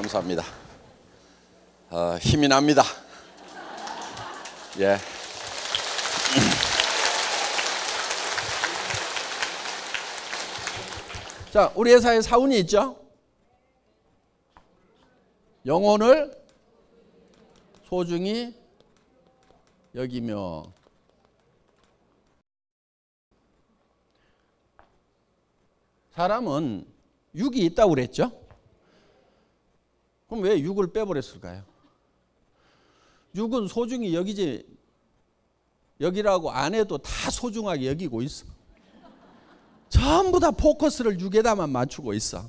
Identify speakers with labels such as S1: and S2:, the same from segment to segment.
S1: 감사합니다. 힘이 납니다. 예. 자, 우리 회사에 사운이 있죠? 영혼을 소중히 여기며. 사람은 육이 있다고 그랬죠? 그럼 왜 육을 빼버렸을까요? 육은 소중히 여기지, 여기라고 안 해도 다 소중하게 여기고 있어. 전부 다 포커스를 육에다만 맞추고 있어.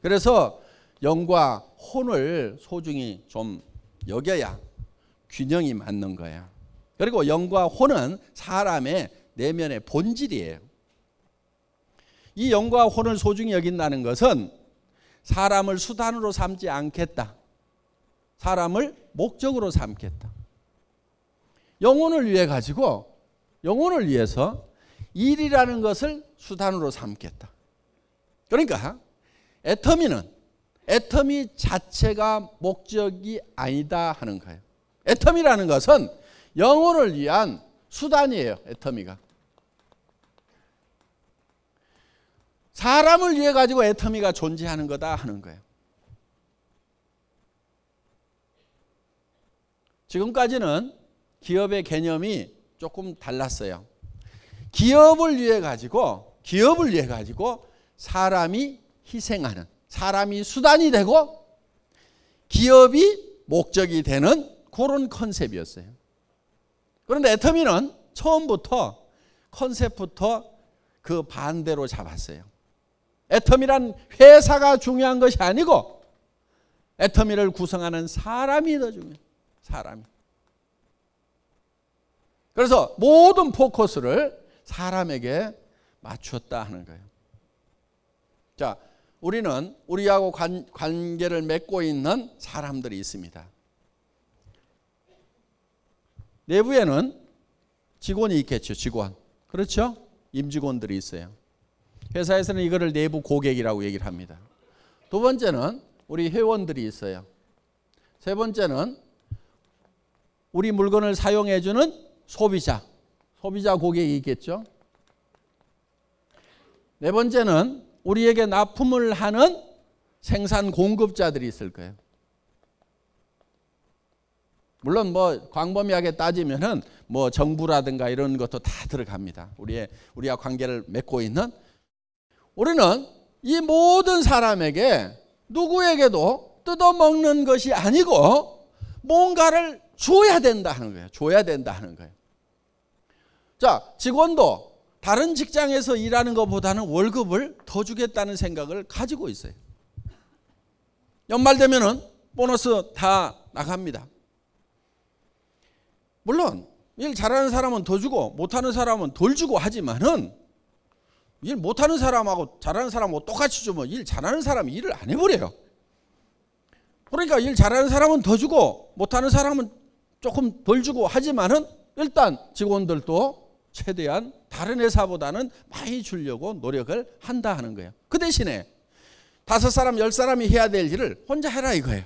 S1: 그래서 영과 혼을 소중히 좀 여겨야 균형이 맞는 거야. 그리고 영과 혼은 사람의 내면의 본질이에요. 이 영과 혼을 소중히 여긴다는 것은 사람을 수단으로 삼지 않겠다. 사람을 목적으로 삼겠다. 영혼을 위해 가지고, 영혼을 위해서 일이라는 것을 수단으로 삼겠다. 그러니까 애터미 자체가 목적이 아니다 하는 거예요. 애터미라는 것은 영혼을 위한 수단이에요. 애터미가. 사람을 위해 가지고 애터미가 존재하는 거다 하는 거예요. 지금까지는 기업의 개념이 조금 달랐어요. 기업을 위해 가지고 사람이 희생하는, 사람이 수단이 되고 기업이 목적이 되는 그런 컨셉이었어요. 그런데 애터미는 처음부터 컨셉부터 그 반대로 잡았어요. 애터미란 회사가 중요한 것이 아니고 애터미를 구성하는 사람이 더 중요해요. 사람이. 그래서 모든 포커스를 사람에게 맞췄다 하는 거예요. 자, 우리는 우리하고 관계를 맺고 있는 사람들이 있습니다. 내부에는 직원이 있겠죠. 직원. 그렇죠? 임직원들이 있어요. 회사에서는 이거를 내부 고객이라고 얘기를 합니다. 두 번째는 우리 회원들이 있어요. 세 번째는 우리 물건을 사용해 주는 소비자 고객이 있겠죠. 네 번째는 우리에게 납품을 하는 생산 공급자들이 있을 거예요. 물론 뭐 광범위하게 따지면은 뭐 정부라든가 이런 것도 다 들어갑니다. 우리와 관계를 맺고 있는, 우리는 이 모든 사람에게 누구에게도 뜯어먹는 것이 아니고 뭔가를 줘야 된다 하는 거예요. 줘야 된다 하는 거예요. 자, 직원도 다른 직장에서 일하는 것보다는 월급을 더 주겠다는 생각을 가지고 있어요. 연말 되면은 보너스 다 나갑니다. 물론 일 잘하는 사람은 더 주고 못하는 사람은 덜 주고 하지만은 일 못하는 사람하고 잘하는 사람하고 똑같이 주면 일 잘하는 사람이 일을 안 해버려요. 그러니까 일 잘하는 사람은 더 주고 못하는 사람은 조금 덜 주고 하지만은 일단 직원들도 최대한 다른 회사보다는 많이 주려고 노력을 한다 하는 거예요. 그 대신에 5사람 10사람이 해야 될 일을 혼자 해라 이거예요.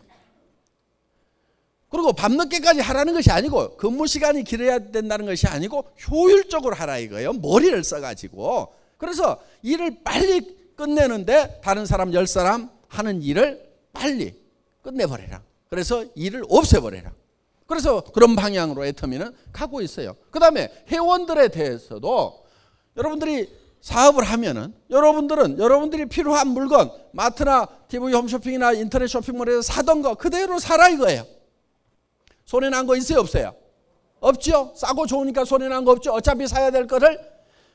S1: 그리고 밤늦게까지 하라는 것이 아니고 근무 시간이 길어야 된다는 것이 아니고 효율적으로 하라 이거예요. 머리를 써가지고. 그래서 일을 빨리 끝내는데 다른 사람 10사람 하는 일을 빨리 끝내버려라. 그래서 일을 없애버려라. 그래서 그런 방향으로 애터미는 가고 있어요. 그 다음에 회원들에 대해서도 여러분들이 사업을 하면은 여러분들이 필요한 물건 마트나 TV 홈쇼핑이나 인터넷 쇼핑몰에서 사던 거 그대로 사라 이거예요. 손해난 거 있어요 없어요? 없죠. 싸고 좋으니까 손해난 거 없죠. 어차피 사야 될 거를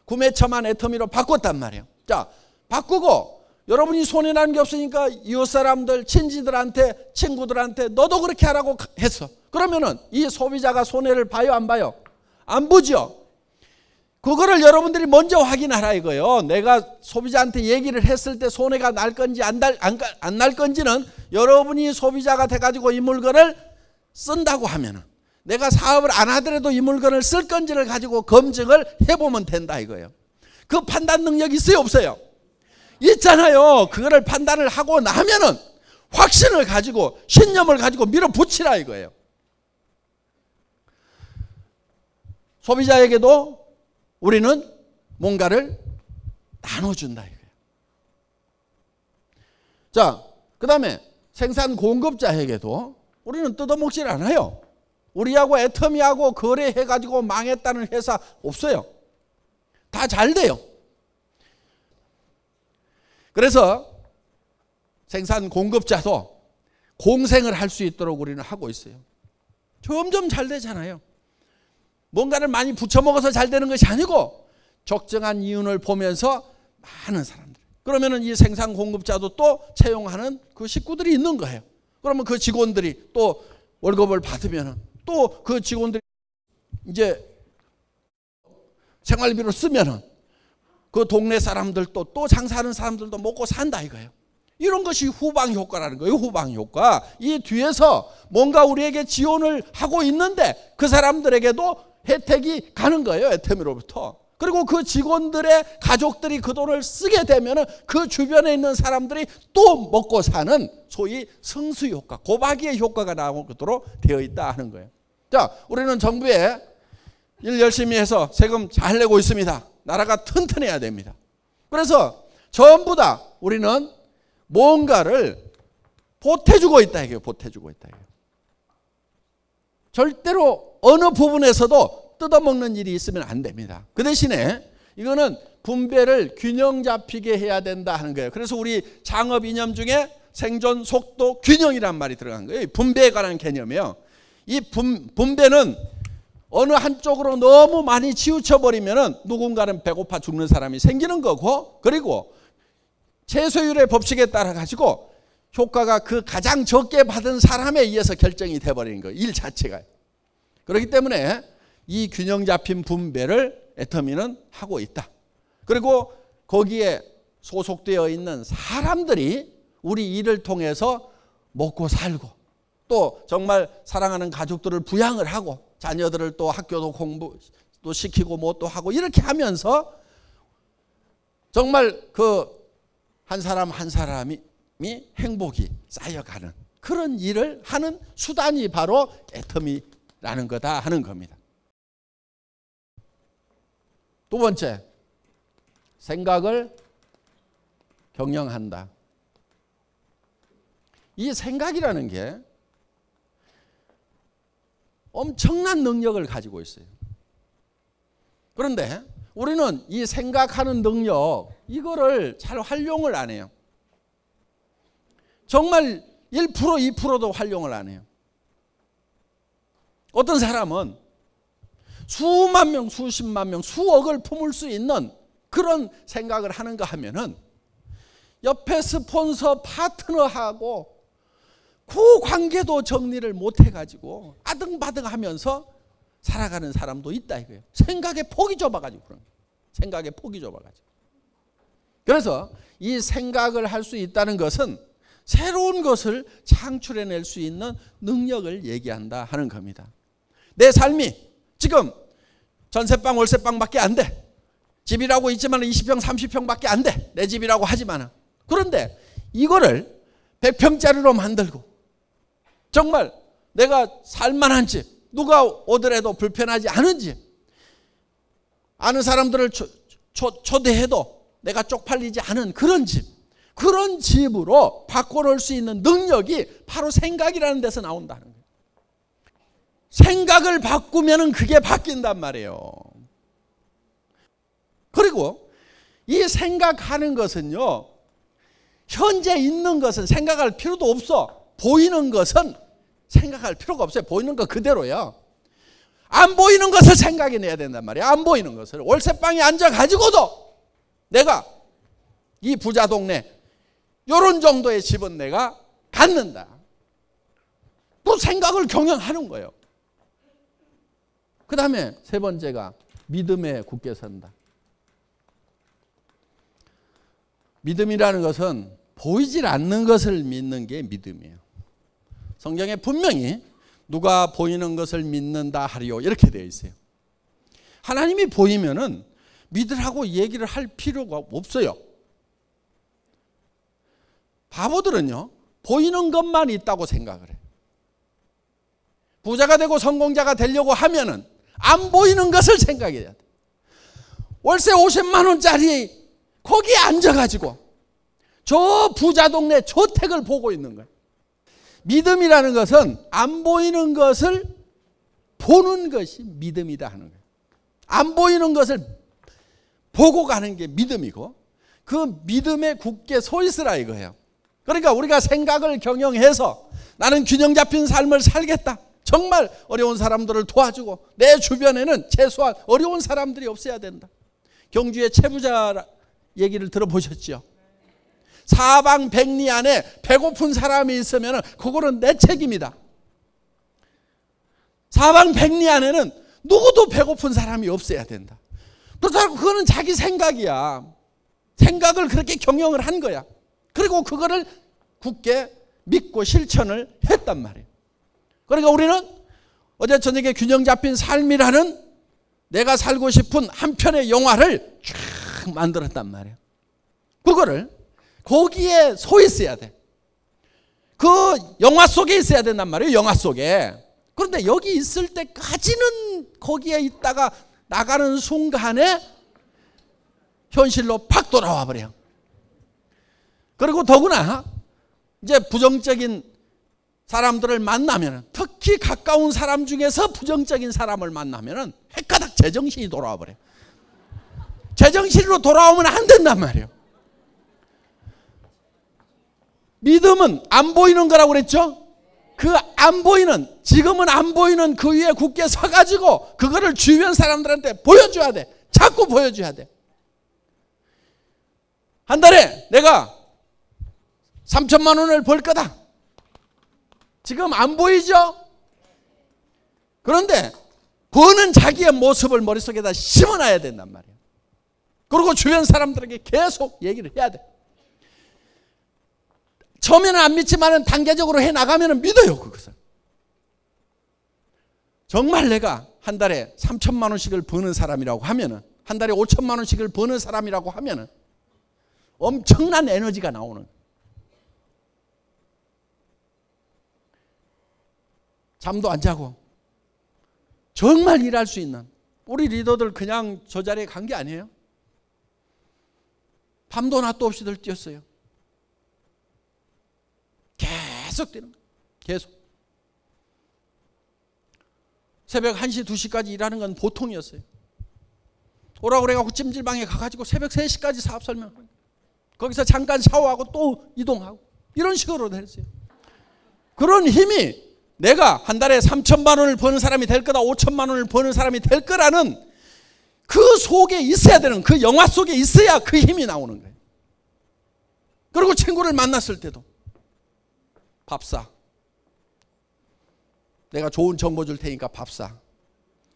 S1: 구매처만 애터미로 바꿨단 말이에요. 자, 바꾸고 여러분이 손해난 게 없으니까 이웃 사람들, 친지들한테, 친구들한테 너도 그렇게 하라고 했어. 그러면은 이 소비자가 손해를 봐요 안 봐요? 안 보죠. 그거를 여러분들이 먼저 확인하라 이거예요. 내가 소비자한테 얘기를 했을 때 손해가 날 건지 안 날 건지는 여러분이 소비자가 돼가지고 이 물건을 쓴다고 하면은 내가 사업을 안 하더라도 이 물건을 쓸 건지를 가지고 검증을 해보면 된다 이거예요. 그 판단 능력이 있어요 없어요? 있잖아요. 그거를 판단을 하고 나면은 확신을 가지고 신념을 가지고 밀어붙이라 이거예요. 소비자에게도 우리는 뭔가를 나눠준다 이거예요. 자, 그 다음에 생산 공급자에게도 우리는 뜯어먹질 않아요. 우리하고 애터미하고 거래해가지고 망했다는 회사 없어요. 다 잘 돼요. 그래서 생산 공급자도 공생을 할 수 있도록 우리는 하고 있어요. 점점 잘 되잖아요. 뭔가를 많이 부쳐먹어서 잘 되는 것이 아니고 적정한 이윤을 보면서 많은 사람들. 그러면은 이 생산 공급자도 또 채용하는 그 식구들이 있는 거예요. 그러면 그 직원들이 또 월급을 받으면 또 그 직원들이 이제 생활비로 쓰면은 그 동네 사람들도 또 장사하는 사람들도 먹고 산다 이거예요. 이런 것이 후방 효과라는 거예요. 후방 효과. 이 뒤에서 뭔가 우리에게 지원을 하고 있는데 그 사람들에게도 혜택이 가는 거예요. 애터미로부터. 그리고 그 직원들의 가족들이 그 돈을 쓰게 되면 그 주변에 있는 사람들이 또 먹고 사는 소위 성수 효과, 고박이의 효과가 나오도록 되어 있다 하는 거예요. 자, 우리는 정부에 일 열심히 해서 세금 잘 내고 있습니다. 나라가 튼튼해야 됩니다. 그래서 전부 다 우리는 뭔가를 보태주고 있다 이거예요. 보태주고 있다 이거예요. 절대로 어느 부분에서도 뜯어먹는 일이 있으면 안 됩니다. 그 대신에 이거는 분배를 균형 잡히게 해야 된다 하는 거예요. 그래서 우리 창업 이념 중에 생존 속도 균형이란 말이 들어간 거예요. 분배에 관한 개념이에요. 이 분배는 어느 한쪽으로 너무 많이 치우쳐 버리면 누군가는 배고파 죽는 사람이 생기는 거고, 그리고 채소율의 법칙에 따라 가지고 효과가 그 가장 적게 받은 사람에 의해서 결정이 돼버리는 거예요. 일 자체가. 그렇기 때문에 이 균형 잡힌 분배를 애터미는 하고 있다. 그리고 거기에 소속되어 있는 사람들이 우리 일을 통해서 먹고 살고 또 정말 사랑하는 가족들을 부양을 하고 자녀들을 또 학교도 공부도 시키고 뭐 또 하고 이렇게 하면서 정말 그 한 사람 한 사람이 행복이 쌓여가는 그런 일을 하는 수단이 바로 애터미라는 거다 하는 겁니다. 두 번째, 생각을 경영한다. 이 생각이라는 게 엄청난 능력을 가지고 있어요. 그런데 우리는 이 생각하는 능력 이거를 잘 활용을 안 해요. 정말 1%, 2%도 활용을 안 해요. 어떤 사람은 수만 명, 수십만 명, 수억을 품을 수 있는 그런 생각을 하는가 하면은 옆에 스폰서 파트너하고 그 관계도 정리를 못 해가지고 아등바등하면서 살아가는 사람도 있다 이거예요. 생각의 폭이 좁아가지고 그런 거예요. 생각의 폭이 좁아가지고. 그래서 이 생각을 할 수 있다는 것은 새로운 것을 창출해낼 수 있는 능력을 얘기한다 하는 겁니다. 내 삶이 지금 전세방 월세방밖에 안 돼. 집이라고 있지만 20평 30평밖에 안 돼. 내 집이라고 하지만. 그런데 이거를 100평짜리로 만들고 정말 내가 살만한 집, 누가 오더라도 불편하지 않은 집, 아는 사람들을 초대해도 내가 쪽팔리지 않은 그런 집, 그런 집으로 바꿔놓을 수 있는 능력이 바로 생각이라는 데서 나온다는 거예요. 생각을 바꾸면 그게 바뀐단 말이에요. 그리고 이 생각하는 것은요, 현재 있는 것은 생각할 필요도 없어. 보이는 것은 생각할 필요가 없어요. 보이는 거 그대로요. 안 보이는 것을 생각해내야 된단 말이에요. 안 보이는 것을. 월세방에 앉아가지고도 내가 이 부자 동네 이런 정도의 집은 내가 갖는다. 또 생각을 경영하는 거예요. 그 다음에 세 번째가 믿음에 굳게 선다. 믿음이라는 것은 보이질 않는 것을 믿는 게 믿음이에요. 성경에 분명히 누가 보이는 것을 믿는다 하리요 이렇게 되어 있어요. 하나님이 보이면은 믿으라고 얘기를 할 필요가 없어요. 바보들은요, 보이는 것만 있다고 생각을 해. 부자가 되고 성공자가 되려고 하면은 안 보이는 것을 생각해야 돼. 월세 50만 원짜리 거기에 앉아가지고 저 부자 동네 저택을 보고 있는 거예요. 믿음이라는 것은 안 보이는 것을 보는 것이 믿음이다 하는 거예요. 안 보이는 것을 보고 가는 게 믿음이고 그 믿음에 굳게 서 있으라 이거예요. 그러니까 우리가 생각을 경영해서 나는 균형 잡힌 삶을 살겠다. 정말 어려운 사람들을 도와주고 내 주변에는 최소한 어려운 사람들이 없어야 된다. 경주의 채부자 얘기를 들어보셨죠? 사방백리 안에 배고픈 사람이 있으면 그거는 내 책임이다. 사방백리 안에는 누구도 배고픈 사람이 없어야 된다. 그렇다고 그거는 자기 생각이야. 생각을 그렇게 경영을 한 거야. 그리고 그거를 굳게 믿고 실천을 했단 말이에요. 그러니까 우리는 어제 저녁에 균형 잡힌 삶이라는 내가 살고 싶은 한 편의 영화를 쫙 만들었단 말이에요. 그거를 거기에 서 있어야 돼. 그 영화 속에 있어야 된단 말이에요. 영화 속에. 그런데 여기 있을 때까지는 거기에 있다가 나가는 순간에 현실로 팍 돌아와 버려요. 그리고 더구나 이제 부정적인 사람들을 만나면, 특히 가까운 사람 중에서 부정적인 사람을 만나면 헷가닥 제정신이 돌아와 버려요. 제정신으로 돌아오면 안 된단 말이에요. 믿음은 안 보이는 거라고 그랬죠? 그 안 보이는, 지금은 안 보이는 그 위에 굳게 서가지고 그거를 주변 사람들한테 보여줘야 돼. 자꾸 보여줘야 돼. 한 달에 내가 3천만 원을 벌 거다. 지금 안 보이죠? 그런데 버는 자기의 모습을 머릿속에다 심어놔야 된단 말이에요. 그리고 주변 사람들에게 계속 얘기를 해야 돼. 처음에는 안 믿지만 단계적으로 해나가면 믿어요. 그것을. 정말 내가 한 달에 3천만 원씩을 버는 사람이라고 하면은, 한 달에 5천만 원씩을 버는 사람이라고 하면은 엄청난 에너지가 나오는. 잠도 안 자고 정말 일할 수 있는 우리 리더들 그냥 저 자리에 간 게 아니에요. 밤도 낮도 없이들 뛰었어요. 계속 뛰는 거예요. 계속. 새벽 1시, 2시까지 일하는 건 보통이었어요. 오라고 그래가지고 찜질방에 가가지고 새벽 3시까지 사업 설명하고 거기서 잠깐 샤워하고 또 이동하고 이런 식으로 했어요. 그런 힘이 내가 한 달에 3천만 원을 버는 사람이 될 거다, 5천만 원을 버는 사람이 될 거라는 그 속에 있어야 되는, 그 영화 속에 있어야 그 힘이 나오는 거예요. 그리고 친구를 만났을 때도 밥 사. 내가 좋은 정보 줄 테니까 밥 사.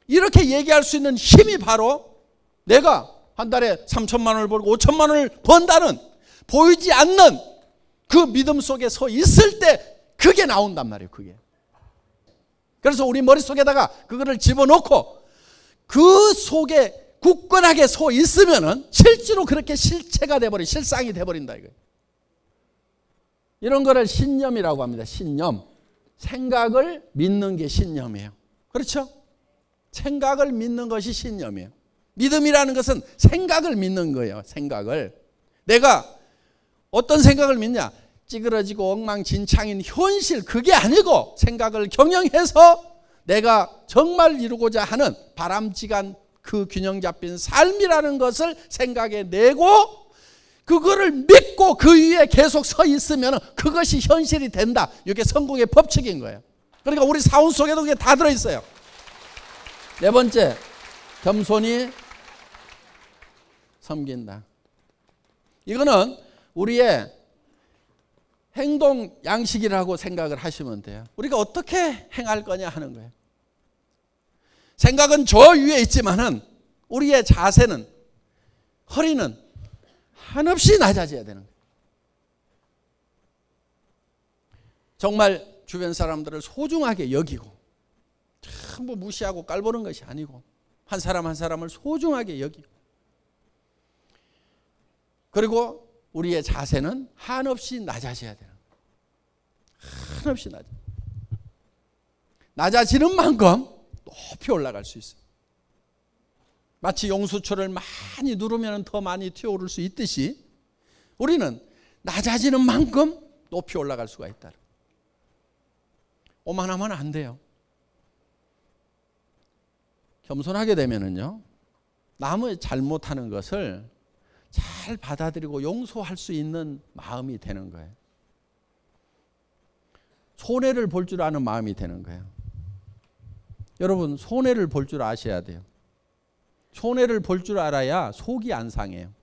S1: 이렇게 얘기할 수 있는 힘이 바로 내가 한 달에 3천만 원을 벌고 5천만 원을 번다는 보이지 않는 그 믿음 속에 서 있을 때 그게 나온단 말이에요. 그게. 그래서 우리 머릿속에다가 그거를 집어넣고 그 속에 굳건하게 서 있으면은 실제로 그렇게 실체가 돼버린, 실상이 돼버린다 이거예요. 이런 거를 신념이라고 합니다. 신념. 생각을 믿는 게 신념이에요. 그렇죠? 생각을 믿는 것이 신념이에요. 믿음이라는 것은 생각을 믿는 거예요. 생각을. 내가 어떤 생각을 믿냐? 찌그러지고 엉망진창인 현실, 그게 아니고 생각을 경영해서 내가 정말 이루고자 하는 바람직한 그 균형 잡힌 삶이라는 것을 생각해 내고 그거를 믿고 그 위에 계속 서 있으면 그것이 현실이 된다. 이게 성공의 법칙인 거예요. 그러니까 우리 사원 속에도 그게 다 들어있어요. 네 번째, 겸손히 섬긴다. 이거는 우리의 행동 양식이라고 생각을 하시면 돼요. 우리가 어떻게 행할 거냐 하는 거예요. 생각은 저 위에 있지만은 우리의 자세는, 허리는 한없이 낮아져야 되는 거예요. 정말 주변 사람들을 소중하게 여기고 전부 무시하고 깔보는 것이 아니고 한 사람 한 사람을 소중하게 여기고, 그리고 우리의 자세는 한없이 낮아져야 되는 거예요. 한없이 낮아지는 만큼 높이 올라갈 수 있어요. 마치 용수초를 많이 누르면 더 많이 튀어오를 수 있듯이 우리는 낮아지는 만큼 높이 올라갈 수가 있다. 오만하면 안 돼요. 겸손하게 되면은요, 남의 잘못하는 것을 잘 받아들이고 용서할 수 있는 마음이 되는 거예요. 손해를 볼 줄 아는 마음이 되는 거예요. 여러분, 손해를 볼 줄 아셔야 돼요. 손해를 볼 줄 알아야 속이 안 상해요.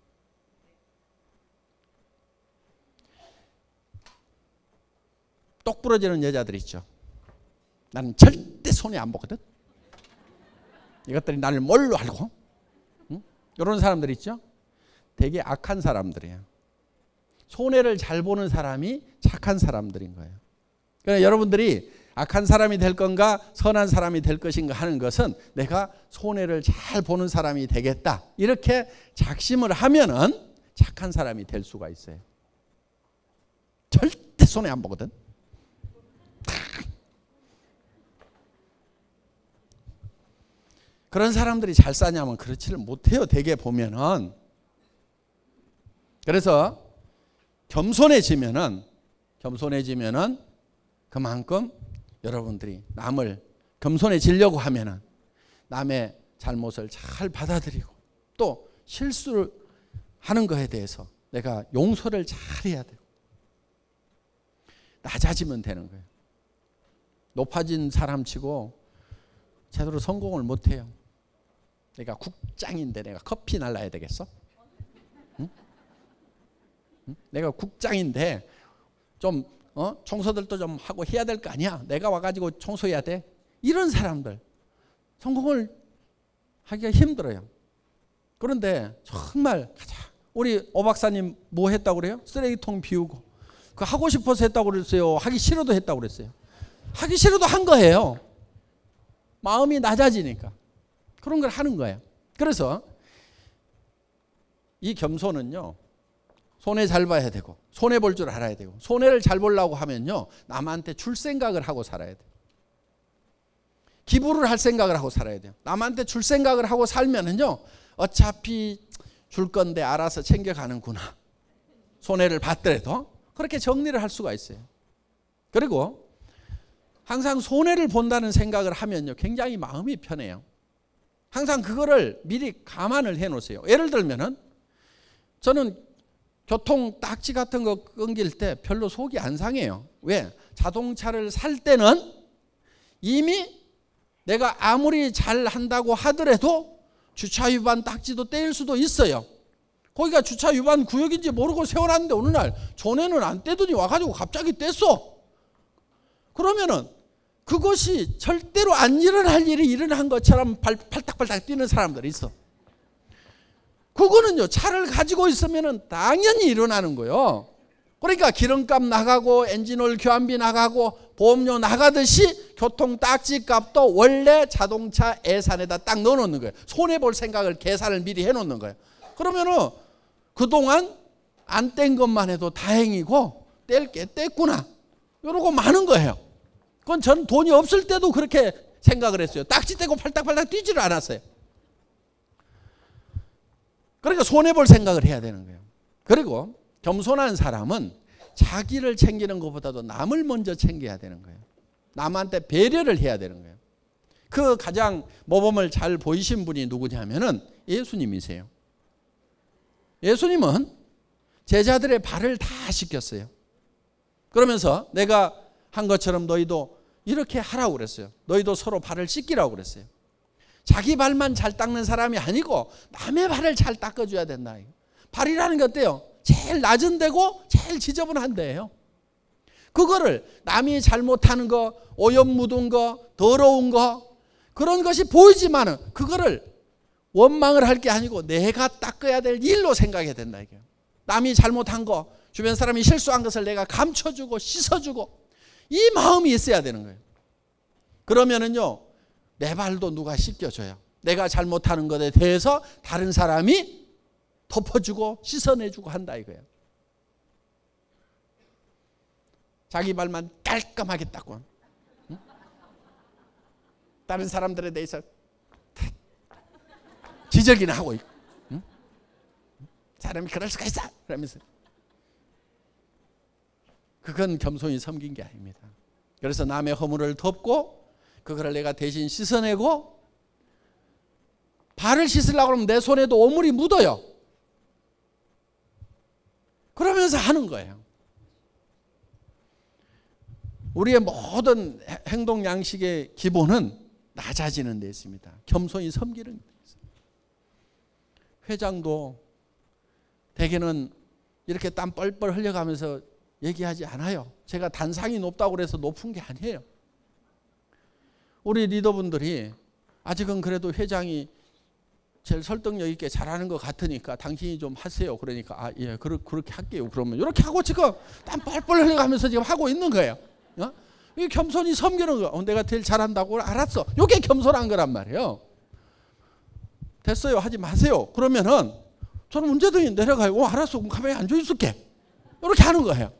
S1: 똑 부러지는 여자들 있죠. 나는 절대 손해 안 보거든. 이것들이 나를 뭘로 알고? 응? 이런 사람들 있죠. 되게 악한 사람들이에요. 손해를 잘 보는 사람이 착한 사람들인 거예요. 그러니까 여러분들이 악한 사람이 될 건가 선한 사람이 될 것인가 하는 것은 내가 손해를 잘 보는 사람이 되겠다, 이렇게 작심을 하면은 착한 사람이 될 수가 있어요. 절대 손해 안 보거든. 그런 사람들이 잘 사냐면 그렇지를 못해요. 대개 보면은. 그래서 겸손해지면은 그만큼 여러분들이 남을 겸손해지려고 하면은 남의 잘못을 잘 받아들이고 또 실수를 하는 것에 대해서 내가 용서를 잘 해야 되고 낮아지면 되는 거예요. 높아진 사람치고 제대로 성공을 못해요. 내가 국장인데 내가 커피 날라야 되겠어? 응? 응? 내가 국장인데 좀 청소들도 좀 하고 해야 될 거 아니야. 내가 와가지고 청소해야 돼. 이런 사람들 성공을 하기가 힘들어요. 그런데 정말 우리 오 박사님 뭐 했다고 그래요? 쓰레기통 비우고. 그 하고 싶어서 했다고 그랬어요? 하기 싫어도 했다고 그랬어요? 하기 싫어도 한 거예요. 마음이 낮아지니까 그런 걸 하는 거예요. 그래서 이 겸손은요, 손해 잘 봐야 되고 손해 볼 줄 알아야 되고, 손해를 잘 보려고 하면요 남한테 줄 생각을 하고 살아야 돼요. 기부를 할 생각을 하고 살아야 돼요. 남한테 줄 생각을 하고 살면은요 어차피 줄 건데 알아서 챙겨가는구나, 손해를 받더라도 그렇게 정리를 할 수가 있어요. 그리고 항상 손해를 본다는 생각을 하면요 굉장히 마음이 편해요. 항상 그거를 미리 감안을 해 놓으세요. 예를 들면은 저는 교통 딱지 같은 거 끊길 때 별로 속이 안 상해요. 왜? 자동차를 살 때는 이미 내가 아무리 잘 한다고 하더라도 주차 위반 딱지도 떼일 수도 있어요. 거기가 주차 위반 구역인지 모르고 세워놨는데 어느 날 전에는 안 떼더니 와가지고 갑자기 뗐어. 그러면은 그것이 절대로 안 일어날 일이 일어난 것처럼 팔딱팔딱 뛰는 사람들이 있어. 그거는요 차를 가지고 있으면은 당연히 일어나는 거예요. 그러니까 기름값 나가고 엔진오일 교환비 나가고 보험료 나가듯이 교통 딱지 값도 원래 자동차 예산에다 딱 넣어놓는 거예요. 손해볼 생각을 계산을 미리 해놓는 거예요. 그러면은 그동안 안 뗀 것만 해도 다행이고 뗄 게 뗐구나 이러고 마는 거예요. 그건 저는 돈이 없을 때도 그렇게 생각을 했어요. 딱지 떼고 팔딱팔딱 뛰지를 않았어요. 그러니까 손해볼 생각을 해야 되는 거예요. 그리고 겸손한 사람은 자기를 챙기는 것보다도 남을 먼저 챙겨야 되는 거예요. 남한테 배려를 해야 되는 거예요. 그 가장 모범을 잘 보이신 분이 누구냐면은 예수님이세요. 예수님은 제자들의 발을 다 씻겼어요. 그러면서 내가 한 것처럼 너희도 이렇게 하라고 그랬어요. 너희도 서로 발을 씻기라고 그랬어요. 자기 발만 잘 닦는 사람이 아니고 남의 발을 잘 닦아줘야 된다. 발이라는 게 어때요? 제일 낮은 데고 제일 지저분한 데예요. 그거를 남이 잘못하는 거, 오염 묻은 거, 더러운 거 그런 것이 보이지만은 그거를 원망을 할 게 아니고 내가 닦아야 될 일로 생각해야 된다. 이게. 남이 잘못한 거, 주변 사람이 실수한 것을 내가 감춰주고 씻어주고 이 마음이 있어야 되는 거예요. 그러면은요 내 발도 누가 씻겨줘요. 내가 잘못하는 것에 대해서 다른 사람이 덮어주고 씻어내주고 한다 이거예요. 자기 발만 깔끔하게 닦고, 응? 다른 사람들에 대해서 지적이나 하고 있고, 응? 사람이 그럴 수가 있어 그러면서. 그건 겸손히 섬긴 게 아닙니다. 그래서 남의 허물을 덮고 그거를 내가 대신 씻어내고, 발을 씻으려고 하면 내 손에도 오물이 묻어요. 그러면서 하는 거예요. 우리의 모든 행동 양식의 기본은 낮아지는 데 있습니다. 겸손히 섬기는 데 있습니다. 회장도 대개는 이렇게 땀 뻘뻘 흘려가면서 얘기하지 않아요. 제가 단상이 높다고 그래서 높은 게 아니에요. 우리 리더분들이 아직은 그래도 회장이 제일 설득력 있게 잘하는 것 같으니까 당신이 좀 하세요. 그러니까 아, 예, 그렇게 할게요. 그러면 이렇게 하고 지금 땀 뻘뻘 흘려가면서 지금 하고 있는 거예요. 이 겸손히 섬기는 거. 내가 제일 잘한다고 알았어. 이게 겸손한 거란 말이에요. 됐어요. 하지 마세요. 그러면은 저는 문제도 내려가요. 알았어. 그럼 가만히 앉아 있을게. 이렇게 하는 거예요.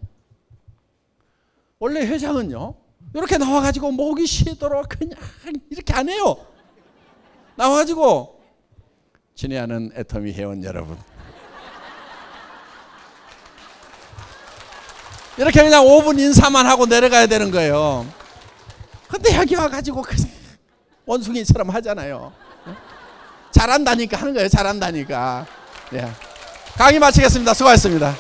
S1: 원래 회장은요, 이렇게 나와가지고 목이 쉬도록 그냥 이렇게 안 해요. 나와가지고 친애하는 애터미 회원 여러분, 이렇게 그냥 5분 인사만 하고 내려가야 되는 거예요. 근데 여기 와가지고 그냥 원숭이처럼 하잖아요. 잘한다니까 하는 거예요. 잘한다니까. 예. 강의 마치겠습니다. 수고하셨습니다.